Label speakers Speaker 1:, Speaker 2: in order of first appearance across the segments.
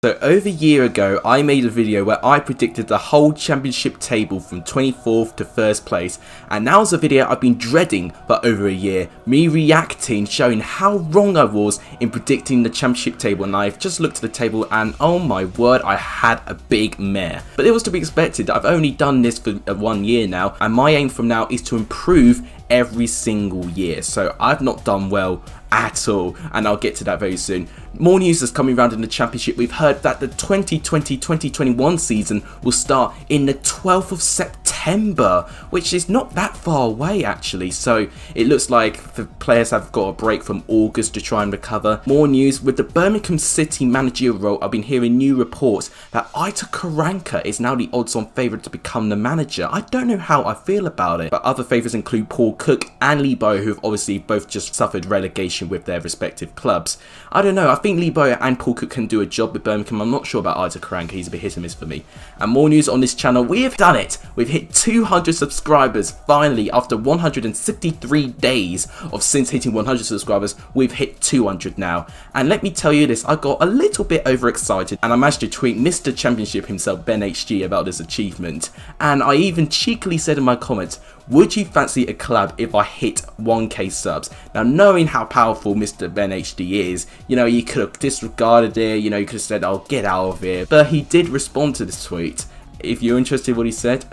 Speaker 1: So over a year ago, I made a video where I predicted the whole championship table from 24th to 1st place, and now's a video I've been dreading for over a year, me reacting, showing how wrong I was in predicting the championship table. And I've just looked at the table and oh my word, I had a big mare. But it was to be expected. I've only done this for 1 year now, and my aim from now is to improve every single year. So I've not done well at all, and I'll get to that very soon. More news is coming around in the championship. We've heard that the 2020-2021 season will start in the 12th of September, which is not that far away actually. So it looks like the players have got a break from August to try and recover. More news with the Birmingham City managerial role. I've been hearing new reports that Aitor Karanka is now the odds-on favourite to become the manager. I don't know how I feel about it, but other favourites include Paul Cook and Lebo, who've obviously both just suffered relegation with their respective clubs. I don't know, I think Lebo and Paul Cook can do a job with Birmingham. I'm not sure about Aitor Karanka, he's a bit hit and miss for me. And more news on this channel, we have done it! We've hit 200 subscribers, finally, after 163 days of since hitting 100 subscribers, we've hit 200 now. And let me tell you this, I got a little bit overexcited and I managed to tweet Mr. Championship himself, Ben HG, about this achievement. And I even cheekily said in my comments, would you fancy a collab if I hit 1k subs? Now, knowing how powerful Mr. Ben HD is, you know, you could have disregarded it, you know, you could have said, oh, get out of here. But he did respond to this tweet. If you're interested in what he said,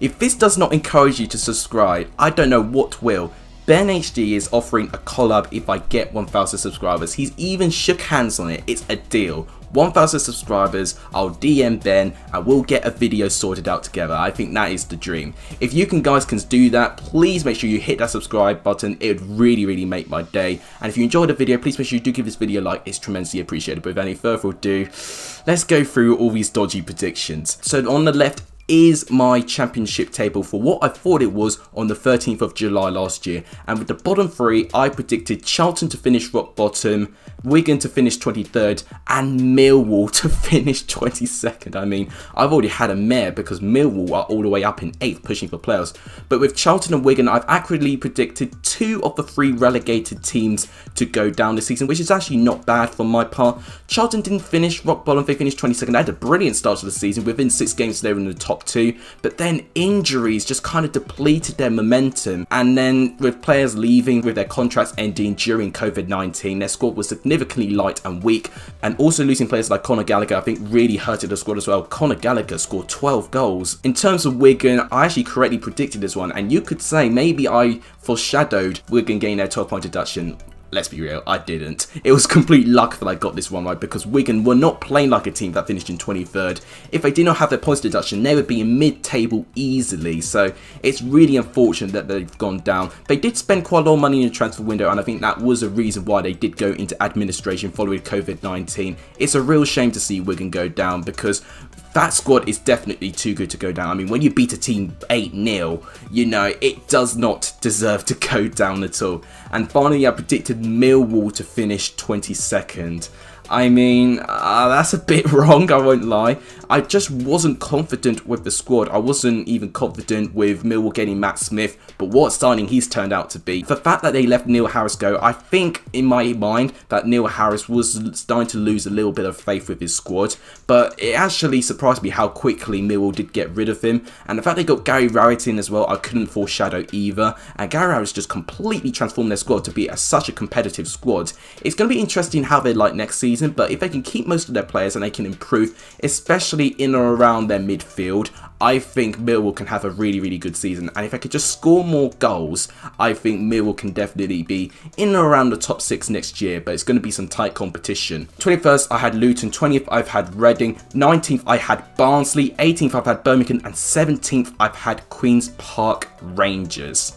Speaker 1: if this does not encourage you to subscribe, I don't know what will. Ben HD is offering a collab if I get 1,000 subscribers. He's even shook hands on it. It's a deal. 1,000 subscribers, I'll DM Ben and we'll get a video sorted out together. I think that is the dream. If you guys can do that, please make sure you hit that subscribe button. It would really make my day. And if you enjoyed the video, please make sure you do give this video a like. It's tremendously appreciated. But without any further ado, let's go through all these dodgy predictions. So on the left is my championship table for what I thought it was on the 13th of July last year, and with the bottom three I predicted Charlton to finish rock bottom, Wigan to finish 23rd and Millwall to finish 22nd. I mean, I've already had a mare because Millwall are all the way up in 8th pushing for playoffs, but with Charlton and Wigan I've accurately predicted 2 of the 3 relegated teams to go down this season, which is actually not bad for my part. Charlton didn't finish rock bottom, they finished 22nd. They had a brilliant start to the season. Within 6 games they were in the top 2, but then injuries just kind of depleted their momentum, and then with players leaving with their contracts ending during COVID-19, their squad was significantly light and weak, and also losing players like Conor Gallagher I think really hurted the squad as well. Conor Gallagher scored 12 goals. In terms of Wigan, I actually correctly predicted this one, and you could say maybe I foreshadowed Wigan getting their 12-point deduction. Let's be real, I didn't. It was complete luck that I got this one right, because Wigan were not playing like a team that finished in 23rd. If they did not have their points deduction, they would be in mid-table easily. So it's really unfortunate that they've gone down. They did spend quite a lot of money in the transfer window, and I think that was a reason why they did go into administration following COVID-19. It's a real shame to see Wigan go down, because that squad is definitely too good to go down. I mean, when you beat a team 8-0, you know, it does not deserve to go down at all. And finally, I predicted Millwall to finish 22nd. I mean, that's a bit wrong, I won't lie. I just wasn't confident with the squad. I wasn't even confident with Millwall getting Matt Smith, but what signing he's turned out to be. The fact that they let Neil Harris go, I think in my mind that Neil Harris was starting to lose a little bit of faith with his squad, but it actually surprised me how quickly Millwall did get rid of him. And the fact they got Gary Rowett in as well, I couldn't foreshadow either. And Gary Rowett just completely transformed their squad to be such a competitive squad. It's going to be interesting how they're like next season. But if they can keep most of their players and they can improve, especially in or around their midfield, I think Millwall can have a really good season. And if I could just score more goals, I think Millwall can definitely be in or around the top 6 next year. But it's going to be some tight competition. 21st I had Luton, 20th I've had Reading, 19th I had Barnsley, 18th I've had Birmingham, and 17th I've had Queen's Park Rangers.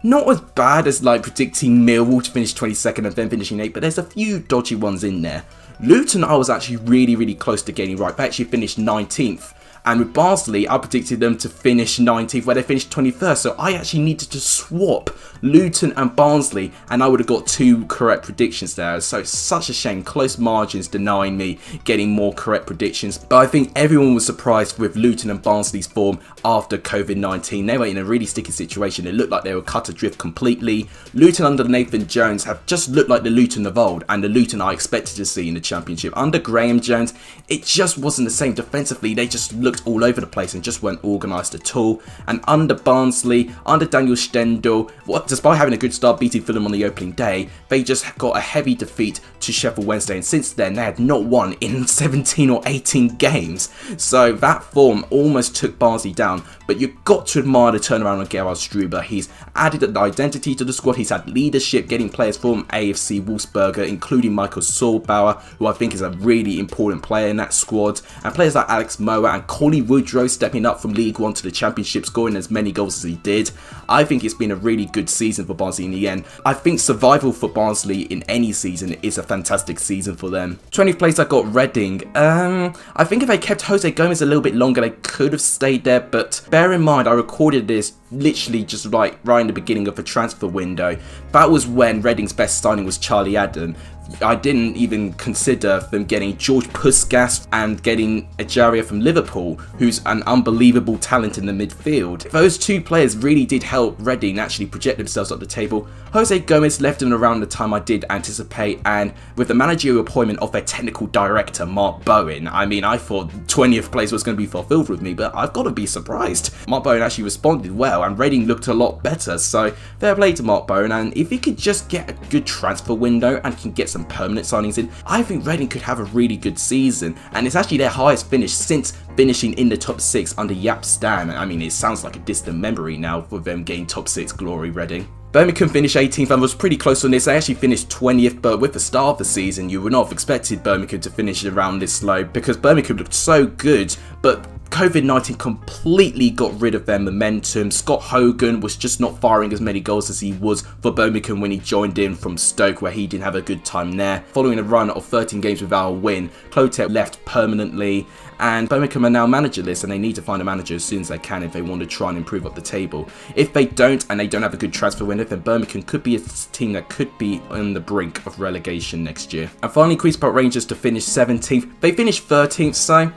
Speaker 1: Not as bad as like predicting Millwall to finish 22nd and then finishing 8th, but there's a few dodgy ones in there. Luton I was actually really close to getting right. They actually finished 19th. And with Barnsley, I predicted them to finish 19th, where they finished 21st. So I actually needed to swap Luton and Barnsley, and I would have got 2 correct predictions there. So such a shame, close margins denying me getting more correct predictions. But I think everyone was surprised with Luton and Barnsley's form after COVID-19. They were in a really sticky situation. It looked like they were cut adrift completely. Luton under Nathan Jones have just looked like the Luton of old, and the Luton I expected to see in the Championship. Under Graham Jones, it just wasn't the same defensively. They just looked all over the place and just weren't organised at all. And under Barnsley, under Daniel Stendel, despite having a good start beating Fulham on the opening day, they just got a heavy defeat to Sheffield Wednesday, and since then they had not won in 17 or 18 games. So that form almost took Barnsley down, but you've got to admire the turnaround of Gerard Struber. He's added an identity to the squad, he's had leadership, getting players from AFC Wolfsberger, including Michael Saulbauer, who I think is a really important player in that squad, and players like Alex Moa and Coley Woodrow stepping up from League One to the Championship, scoring as many goals as he did. I think it's been a really good season for Barnsley in the end. I think survival for Barnsley in any season is a fantastic season for them. 20th place I got Reading. I think if they kept Jose Gomez a little bit longer, they could have stayed there, but bear in mind I recorded this literally just right in the beginning of the transfer window. That was when Reading's best signing was Charlie Adam. I didn't even consider them getting George Puskas and getting Ejaria from Liverpool, who's an unbelievable talent in the midfield. Those 2 players really did help Reading actually project themselves up the table. Jose Gomez left them around the time I did anticipate, and with the managerial appointment of their technical director, Mark Bowen, I mean, I thought 20th place was going to be fulfilled with me, but I've got to be surprised. Mark Bowen actually responded well, and Reading looked a lot better, so fair play to Mark Bowen, and if he could just get a good transfer window and can get some permanent signings in, I think Reading could have a really good season, and it's actually their highest finish since finishing in the top 6 under Jaap Stam. I mean, it sounds like a distant memory now for them getting top 6 glory, Reading. Birmingham finished 18th and was pretty close on this. They actually finished 20th, but with the start of the season, you would not have expected Birmingham to finish around this low because Birmingham looked so good, but COVID-19 completely got rid of their momentum. Scott Hogan was just not firing as many goals as he was for Birmingham when he joined in from Stoke, where he didn't have a good time there. Following a run of 13 games without a win, Clotet left permanently, and Birmingham are now managerless, and they need to find a manager as soon as they can if they want to try and improve up the table. If they don't, and they don't have a good transfer window, then Birmingham could be a team that could be on the brink of relegation next year. And finally, Queen's Park Rangers to finish 17th. They finished 13th, so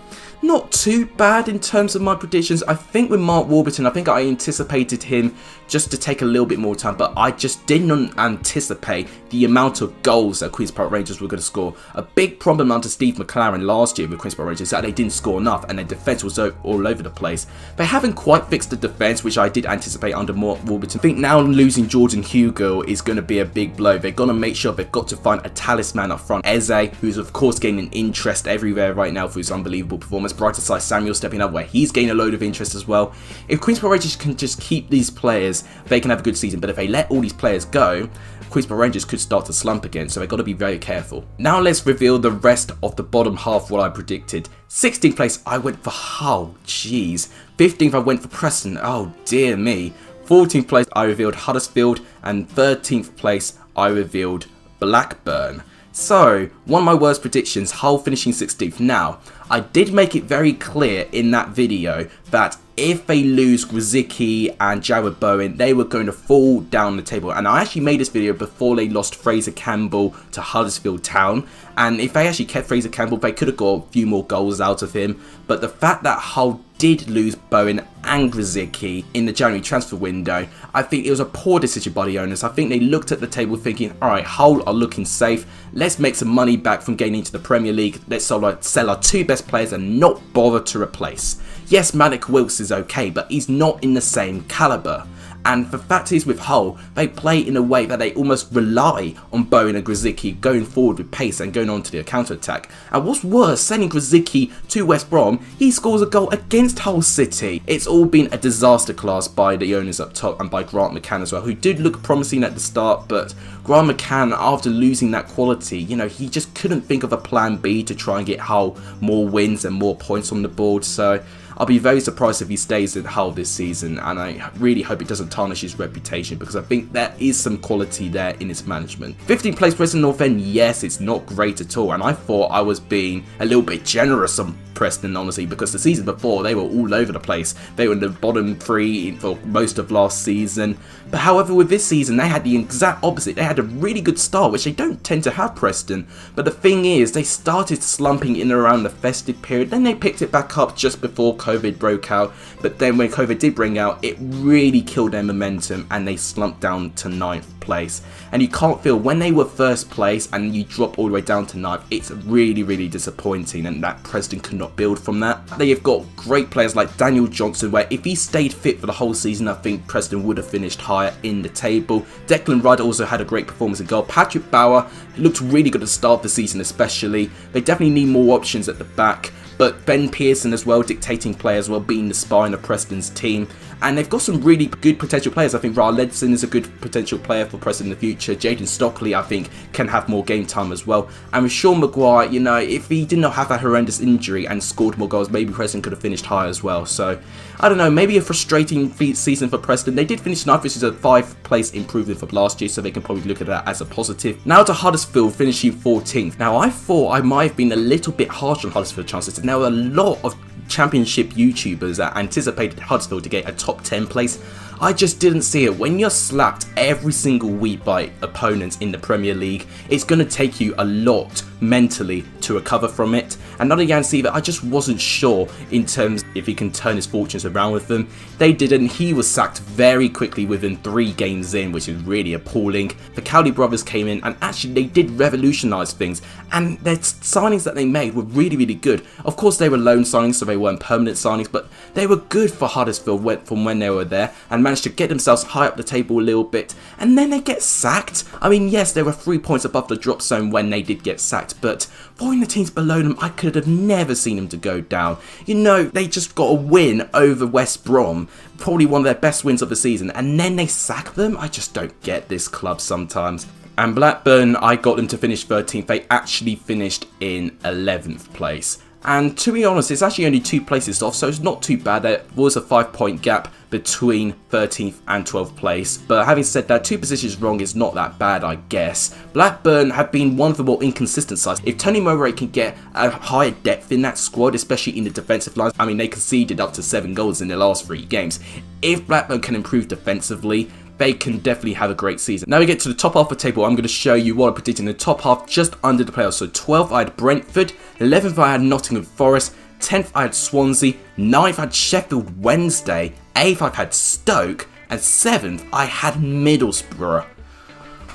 Speaker 1: not too bad in terms of my predictions. I think with Mark Warburton, I think I anticipated him just to take a little bit more time, but I just didn't anticipate the amount of goals that Queen's Park Rangers were going to score. A big problem under Steve McLaren last year with Queen's Park Rangers is that they didn't score enough and their defence was all over the place. They haven't quite fixed the defence, which I did anticipate under Mark Warburton. I think now losing Jordan Hugo is going to be a big blow. They're going to make sure they've got to find a talisman up front. Eze, who's of course gaining interest everywhere right now for his unbelievable performance. Brighter-side Samuel stepping up where he's gaining a load of interest as well. If Queen's Park Rangers can just keep these players, they can have a good season, but if they let all these players go, Queen's Park Rangers could start to slump again, so they've got to be very careful. Now let's reveal the rest of the bottom half, what I predicted. 16th place, I went for Hull, jeez. 15th, I went for Preston, oh dear me. 14th place, I revealed Huddersfield, and 13th place, I revealed Blackburn. So, one of my worst predictions, Hull finishing 16th. Now, I did make it very clear in that video that if they lose Grzycki and Jared Bowen, they were going to fall down the table. And I actually made this video before they lost Fraser Campbell to Huddersfield Town. And if they actually kept Fraser Campbell, they could have got a few more goals out of him. But the fact that Hull did lose Bowen and Grzycki in the January transfer window, I think it was a poor decision by the owners. I think they looked at the table thinking, alright, Hull are looking safe. Let's make some money back from getting into the Premier League. Let's sell our 2 best players and not bother to replace. Yes, Malik Wilkes is okay, but he's not in the same calibre. And the fact is with Hull, they play in a way that they almost rely on Bowen and Grzycki going forward with pace and going on to the counter-attack. And what's worse, sending Grzycki to West Brom, he scores a goal against Hull City. It's all been a disaster class by the owners up top and by Grant McCann as well, who did look promising at the start, but Grant McCann, after losing that quality, you know, he just couldn't think of a plan B to try and get Hull more wins and more points on the board. So I'll be very surprised if he stays at Hull this season, and I really hope it doesn't tarnish his reputation, because I think there is some quality there in his management. 15th place Preston North End, yes, it's not great at all, and I thought I was being a little bit generous on Preston, honestly, because the season before they were all over the place. They were in the bottom 3 for most of last season, but however with this season they had the exact opposite. They had a really good start, which they don't tend to have, Preston, but the thing is they started slumping in and around the festive period, then they picked it back up just before COVID broke out, but then when COVID did bring out, it really killed their momentum and they slumped down to 9th place. And you can't feel when they were 1st place and you drop all the way down to 9th, it's really disappointing, and that Preston could not build from that. They have got great players like Daniel Johnson, where if he stayed fit for the whole season, I think Preston would have finished higher in the table. Declan Rice also had a great performance in goal. Patrick Bauer looked really good at the start of the season especially. They definitely need more options at the back, but Ben Pearson as well, dictating play as well, being the spine of Preston's team. And they've got some really good potential players. I think Ra Ledson is a good potential player for Preston in the future. Jaden Stockley, I think, can have more game time as well. And with Sean Maguire, you know, if he did not have that horrendous injury and scored more goals, maybe Preston could have finished higher as well. So, I don't know, maybe a frustrating season for Preston. They did finish 9th, which is a 5-place improvement from last year, so they can probably look at that as a positive. Now to Huddersfield, finishing 14th. Now, I thought I might have been a little bit harsh on Huddersfield chances. Now, a lot of Championship YouTubers that anticipated Huddersfield to get a top 10 place. I just didn't see it. When you're slapped every single week by opponents in the Premier League, it's going to take you a lot mentally to recover from it. And not again, see that I just wasn't sure in terms if he can turn his fortunes around with them. They didn't. He was sacked very quickly within 3 games in, which is really appalling. The Cowley brothers came in and actually they did revolutionise things, and their signings that they made were really good. Of course they were loan signings, so they weren't permanent signings, but they were good for Huddersfield from when they were there, and managed to get themselves high up the table a little bit, and then they get sacked. I mean, yes, they were 3 points above the drop zone when they did get sacked, but following the teams below them, I could have never seen them to go down. You know, they just got a win over West Brom, probably one of their best wins of the season, and then they sack them? I just don't get this club sometimes. And Blackburn, I got them to finish 13th. They actually finished in 11th place. And to be honest, it's actually only 2 places off, so it's not too bad. There was a 5-point gap between 13th and 12th place. But having said that, 2 positions wrong is not that bad, I guess. Blackburn have been one of the more inconsistent sides. If Tony Mowbray can get a higher depth in that squad, especially in the defensive lines, I mean, they conceded up to 7 goals in their last 3 games. If Blackburn can improve defensively, they can definitely have a great season. Now we get to the top half of the table. I'm going to show you what I predicted in the top half, just under the playoffs. So 12th I had Brentford, 11th I had Nottingham Forest, 10th I had Swansea, 9th I had Sheffield Wednesday, 8th I had Stoke, and 7th I had Middlesbrough.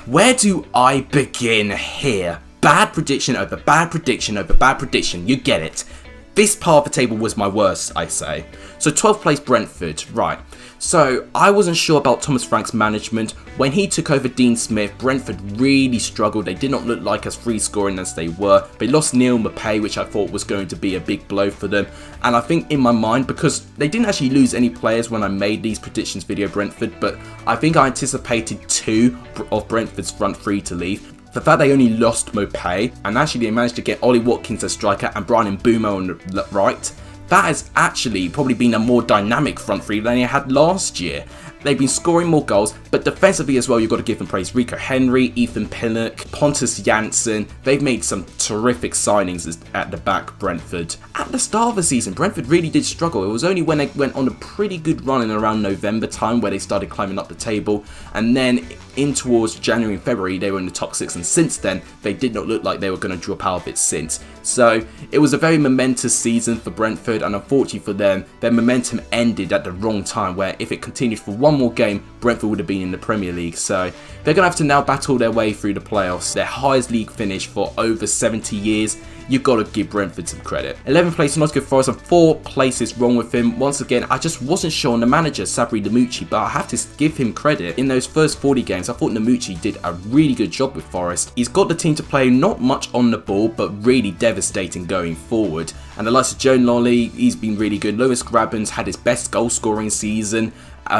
Speaker 1: Where do I begin here? Bad prediction over bad prediction over bad prediction, you get it. This part of the table was my worst, I say. So 12th place Brentford, right. So I wasn't sure about Thomas Frank's management. When he took over Dean Smith, Brentford really struggled. They did not look like as free scoring as they were. They lost Neil Maupay, which I thought was going to be a big blow for them. And I think in my mind, because they didn't actually lose any players when I made these predictions video, Brentford, but I think I anticipated 2 of Brentford's front 3 to leave. The fact they only lost Maupay, and actually they managed to get Ollie Watkins as striker and Brian Mbeumo on the right, that has actually probably been a more dynamic front 3 than they had last year. They've been scoring more goals, but defensively as well, you've got to give them praise. Rico Henry, Ethan Pinnock, Pontus Jansson, they've made some terrific signings at the back, Brentford. At the start of the season, Brentford really did struggle. It was only when they went on a pretty good run in around November time where they started climbing up the table, and then in towards January and February, they were in the top 6, and since then, they did not look like they were going to drop out of it since. So, it was a very momentous season for Brentford, and unfortunately for them, their momentum ended at the wrong time, where if it continued for one more game, Brentford would have been in the Premier League. So, they're going to have to now battle their way through the playoffs. Their highest league finish for over 70 years. You've got to give Brentford some credit. 11th place Nottingham Forest, and 4 places wrong with him. Once again, I just wasn't sure on the manager, Sabri Namucci, but I have to give him credit. In those first 40 games, I thought Namucci did a really good job with Forest. He's got the team to play not much on the ball, but really devastating going forward. And the likes of Joe Lolly, he's been really good. Lewis Graben's had his best goal scoring season.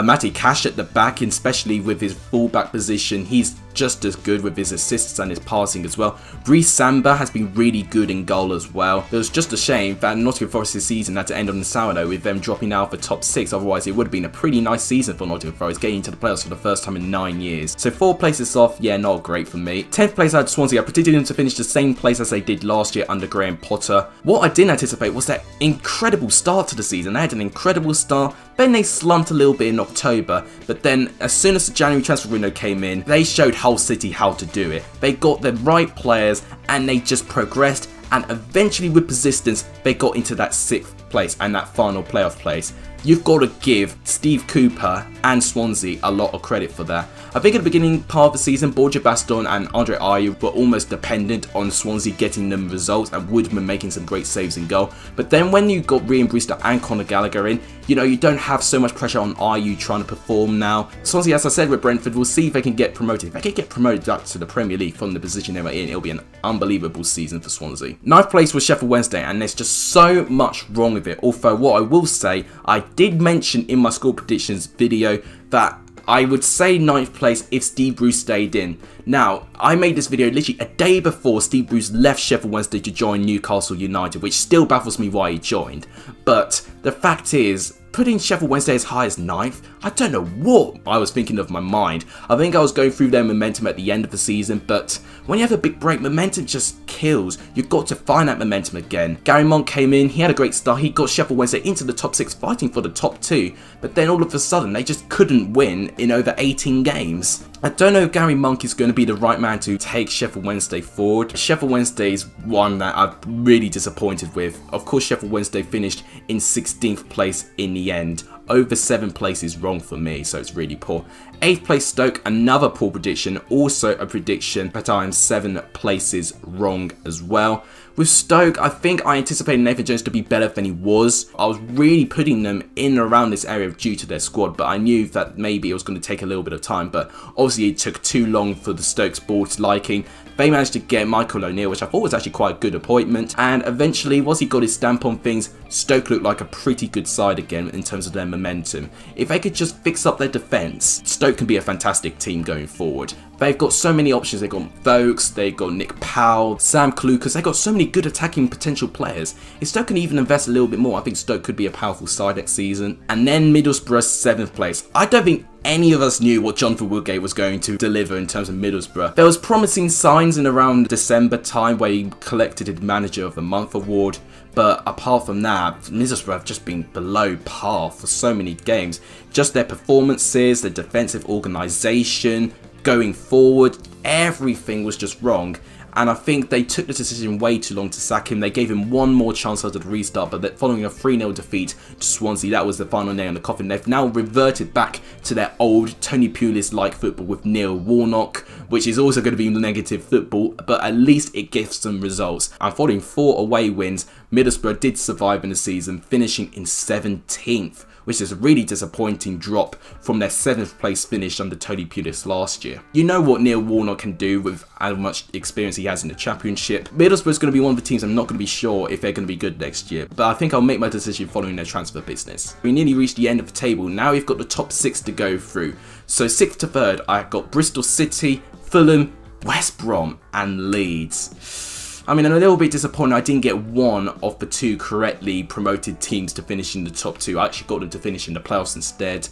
Speaker 1: Matty Cash at the back, especially with his fullback position, he's just as good with his assists and his passing as well. Reece Samba has been really good in goal as well. It was just a shame that Nottingham Forest's season had to end on the sour note with them dropping out of the top 6, otherwise it would have been a pretty nice season for Nottingham Forest, getting into the playoffs for the first time in 9 years. So 4 places off, yeah, not great for me. 10th place I had Swansea. I predicted them to finish the same place as they did last year under Graham Potter. What I didn't anticipate was that incredible start to the season. They had an incredible start, then they slumped a little bit in October, but then as soon as the January transfer window came in, they showed Hull City how to do it. They got the right players and they just progressed, and eventually with persistence they got into that 6th place and that final playoff place. You've got to give Steve Cooper and Swansea a lot of credit for that. I think at the beginning part of the season, Borja Baston and Andre Ayew were almost dependent on Swansea getting them results and Woodman making some great saves in goal. But then when you got Ryan Brewster and Conor Gallagher in, you know, you don't have so much pressure on Ayew trying to perform now. Swansea, as I said with Brentford, we'll see if they can get promoted. If they can get promoted up to the Premier League from the position they were in, it'll be an unbelievable season for Swansea. 9th place was Sheffield Wednesday, and there's just so much wrong with it. Although what I will say, I did mention in my score predictions video that I would say 9th place if Steve Bruce stayed in. Now, I made this video literally a day before Steve Bruce left Sheffield Wednesday to join Newcastle United, which still baffles me why he joined. But the fact is, putting Sheffield Wednesday as high as 9th, I don't know what I was thinking of my mind. I think I was going through their momentum at the end of the season, but when you have a big break, momentum just kills. You've got to find that momentum again. Gary Monk came in, he had a great start, he got Sheffield Wednesday into the top 6 fighting for the top 2, but then all of a sudden they just couldn't win in over 18 games. I don't know if Gary Monk is going to be the right man to take Sheffield Wednesday forward. Sheffield Wednesday is one that I'm really disappointed with. Of course, Sheffield Wednesday finished in 16th place in the end. Over 7 places wrong for me, so it's really poor. 8th place Stoke, another poor prediction, also a prediction, but I'm 7 places wrong as well. With Stoke, I think I anticipated Nathan Jones to be better than he was. I was really putting them in and around this area due to their squad, but I knew that maybe it was going to take a little bit of time, but obviously it took too long for the Stokes board's liking. They managed to get Michael O'Neill, which I thought was actually quite a good appointment, and eventually, once he got his stamp on things, Stoke looked like a pretty good side again in terms of their momentum. If they could just fix up their defence, Stoke can be a fantastic team going forward. They've got so many options. They've got Vokes, they've got Nick Powell, Sam Clucas. They've got so many good attacking potential players. If Stoke can even invest a little bit more, I think Stoke could be a powerful side next season. And then Middlesbrough, 7th place. I don't think any of us knew what Jonathan Woodgate was going to deliver in terms of Middlesbrough. There was promising signs in around December time where he collected his Manager of the Month award. But apart from that, Middlesbrough have just been below par for so many games. Just their performances, their defensive organisation, going forward, everything was just wrong. And I think they took the decision way too long to sack him. They gave him one more chance after the restart, but following a 3-0 defeat to Swansea, that was the final nail in the coffin. They've now reverted back to their old Tony Pulis-like football with Neil Warnock, which is also going to be negative football, but at least it gives some results. And following 4 away wins, Middlesbrough did survive in the season, finishing in 17th. Which is a really disappointing drop from their 7th place finish under Tony Pulis last year. You know what Neil Warnock can do with how much experience he has in the Championship. Middlesbrough is going to be one of the teams I'm not going to be sure if they're going to be good next year, but I think I'll make my decision following their transfer business. We nearly reached the end of the table. Now we've got the top 6 to go through. So 6th to 3rd, I've got Bristol City, Fulham, West Brom and Leeds. I mean, I'm a little bit disappointed I didn't get one of the 2 correctly promoted teams to finish in the top 2. I actually got them to finish in the playoffs instead.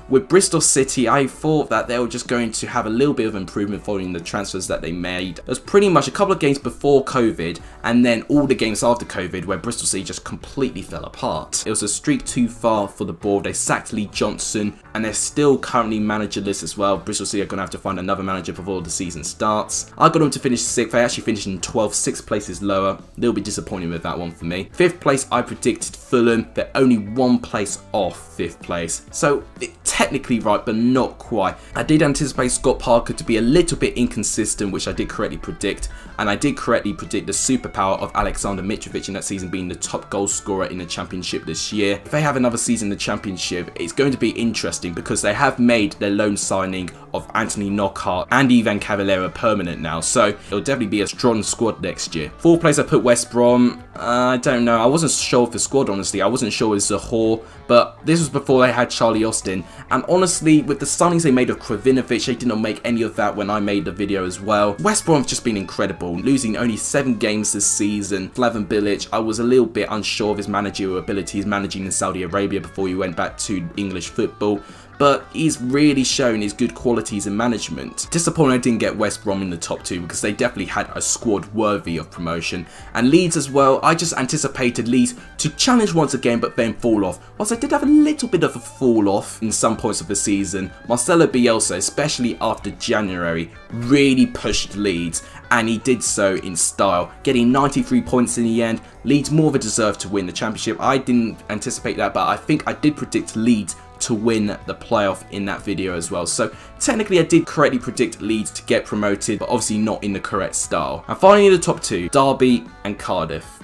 Speaker 1: With Bristol City, I thought that they were just going to have a little bit of improvement following the transfers that they made. It was pretty much a couple of games before COVID and then all the games after COVID where Bristol City just completely fell apart. It was a streak too far for the board. They sacked Lee Johnson and they're still currently managerless as well. Bristol City are going to have to find another manager before the season starts. I got them to finish 6th. They actually finished in 12th, 6 places lower. A little bit disappointing with that one for me. 5th place, I predicted Fulham. They're only 1 place off 5th place. So technically right, but not quite. I did anticipate Scott Parker to be a little bit inconsistent, which I did correctly predict, and I did correctly predict the superpower of Alexander Mitrovic in that season being the top goal scorer in the Championship this year. If they have another season in the Championship, it's going to be interesting because they have made their loan signing of Anthony Knockaert and Ivan Cavallera permanent now, so it'll definitely be a strong squad next year. 4th place I put West Brom. I don't know, I wasn't sure of the squad honestly. I wasn't sure it was Zahor, but this was before they had Charlie Austin, And honestly, with the signings they made of Kravinovic, they did not make any of that when I made the video as well. West Brom have just been incredible, losing only 7 games this season. Slaven Bilic, I was a little bit unsure of his managerial abilities managing in Saudi Arabia before he went back to English football, but he's really shown his good qualities in management. Disappointed I didn't get West Brom in the top 2 because they definitely had a squad worthy of promotion. And Leeds as well, I just anticipated Leeds to challenge once again but then fall off. Whilst I did have a little bit of a fall off in some points of the season, Marcelo Bielsa, especially after January, really pushed Leeds, and he did so in style, getting 93 points in the end. Leeds more than deserved to win the championship. I didn't anticipate that, but I think I did predict Leeds to win the playoff in that video as well. So technically I did correctly predict Leeds to get promoted, but obviously not in the correct style. And finally the top 2, Derby and Cardiff.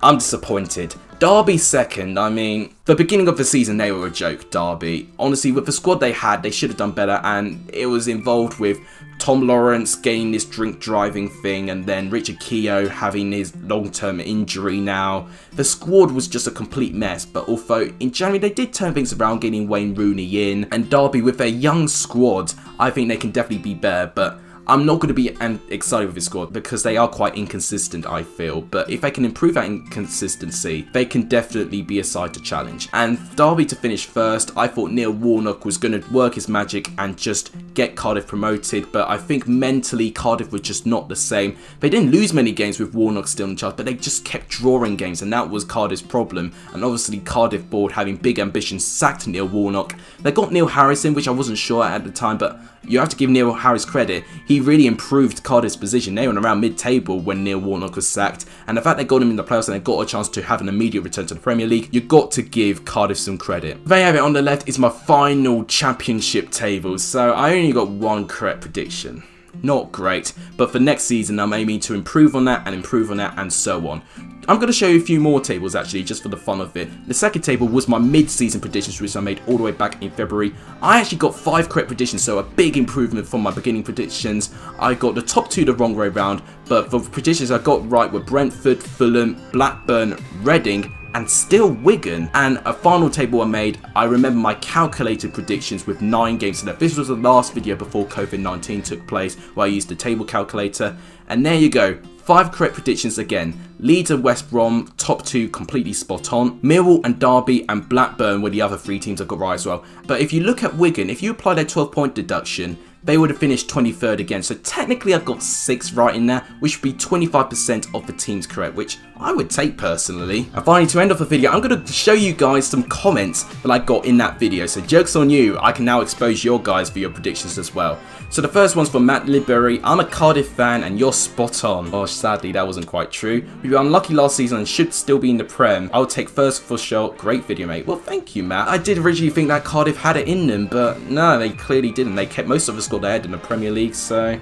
Speaker 1: I'm disappointed. Derby second, I mean, the beginning of the season they were a joke, Derby. Honestly, with the squad they had, they should have done better, and it was involved with Tom Lawrence getting this drink driving thing, and then Richard Keogh having his long-term injury now. The squad was just a complete mess, but although in January they did turn things around, getting Wayne Rooney in, and Derby with their young squad, I think they can definitely be better, but I'm not going to be excited with this squad because they are quite inconsistent, I feel. But if they can improve that inconsistency, they can definitely be a side to challenge. And Derby to finish first, I thought Neil Warnock was going to work his magic and just get Cardiff promoted. But I think mentally, Cardiff was just not the same. They didn't lose many games with Warnock still in charge, but they just kept drawing games, and that was Cardiff's problem. And obviously, Cardiff board, having big ambitions, sacked Neil Warnock. They got Neil Harris in, which I wasn't sure at the time, but you have to give Neil Harris credit. He really improved Cardiff's position. They were around mid-table when Neil Warnock was sacked, and the fact they got him in the playoffs and they got a chance to have an immediate return to the Premier League, you got to give Cardiff some credit. There you have it. On the left is my final championship table, so I only got 1 correct prediction. Not great, but for next season I'm aiming to improve on that and so on. I'm going to show you a few more tables actually, just for the fun of it. The second table was my mid-season predictions, which I made all the way back in February. I actually got 5 correct predictions, so a big improvement from my beginning predictions. I got the top 2 the wrong way round, but the predictions I got right were Brentford, Fulham, Blackburn, Reading, and still Wigan. And a final table I made, I remember my calculated predictions with 9 games left. This was the last video before COVID-19 took place, where I used the table calculator, and there you go. 5 correct predictions again. Leeds and West Brom, top 2 completely spot on. Millwall and Derby and Blackburn were the other 3 teams I got right as well. But if you look at Wigan, if you apply their 12-point deduction, they would have finished 23rd again. So technically I got 6 right in there, which would be 25% of the teams correct, which I would take personally. And finally, to end off the video, I'm going to show you guys some comments that I got in that video. So joke's on you, I can now expose your guys for your predictions as well. So the first one's from Matt Lidbury. I'm a Cardiff fan and you're spot on. Oh, sadly that wasn't quite true. We were unlucky last season and should still be in the Prem. I would take first for sure. Great video, mate. Well, thank you, Matt. I did originally think that Cardiff had it in them, but no, they clearly didn't. They kept most of the squad they had in the Premier League, so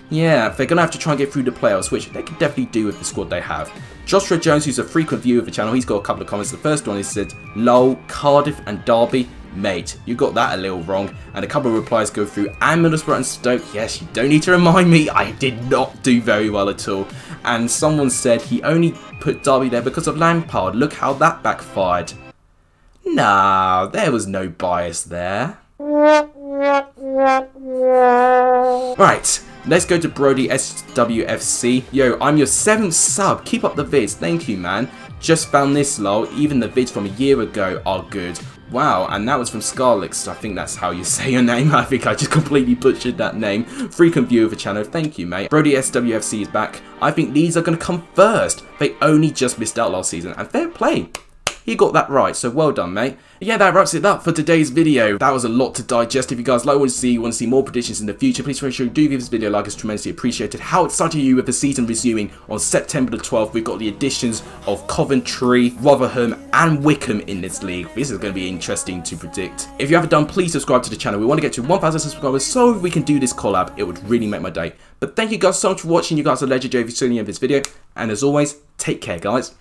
Speaker 1: yeah, they're going to have to try and get through the playoffs, which they could definitely do with the squad they have. Joshua Jones, who's a frequent viewer of the channel, he's got a couple of comments. The first one is said, lol, Cardiff and Derby. Mate, you got that a little wrong. And a couple of replies go through, and Middlesbrough and Stoke. Yes, you don't need to remind me, I did not do very well at all. And someone said he only put Derby there because of Lampard. Look how that backfired. Nah, there was no bias there. Right, let's go to Brody SWFC. Yo, I'm your 7th sub. Keep up the vids. Thank you, man. Just found this, lol. Even the vids from a year ago are good. Wow, and that was from Scarlix. I think that's how you say your name. I think I just completely butchered that name. Frequent viewer of the channel. Thank you, mate. Brody SWFC is back. I think Leeds are going to come first. They only just missed out last season, and fair play. He got that right, so well done, mate. Yeah, that wraps it up for today's video. That was a lot to digest. If you guys like what you want to see more predictions in the future, please make sure you do give this video a like. It's tremendously appreciated. How excited are you with the season resuming on September the 12th? We've got the additions of Coventry, Rotherham and Wickham in this league. This is going to be interesting to predict. If you haven't done, please subscribe to the channel. We want to get to 1,000 subscribers so we can do this collab. It would really make my day. But thank you guys so much for watching. You guys are legendary if you're seeing this video. And as always, take care, guys.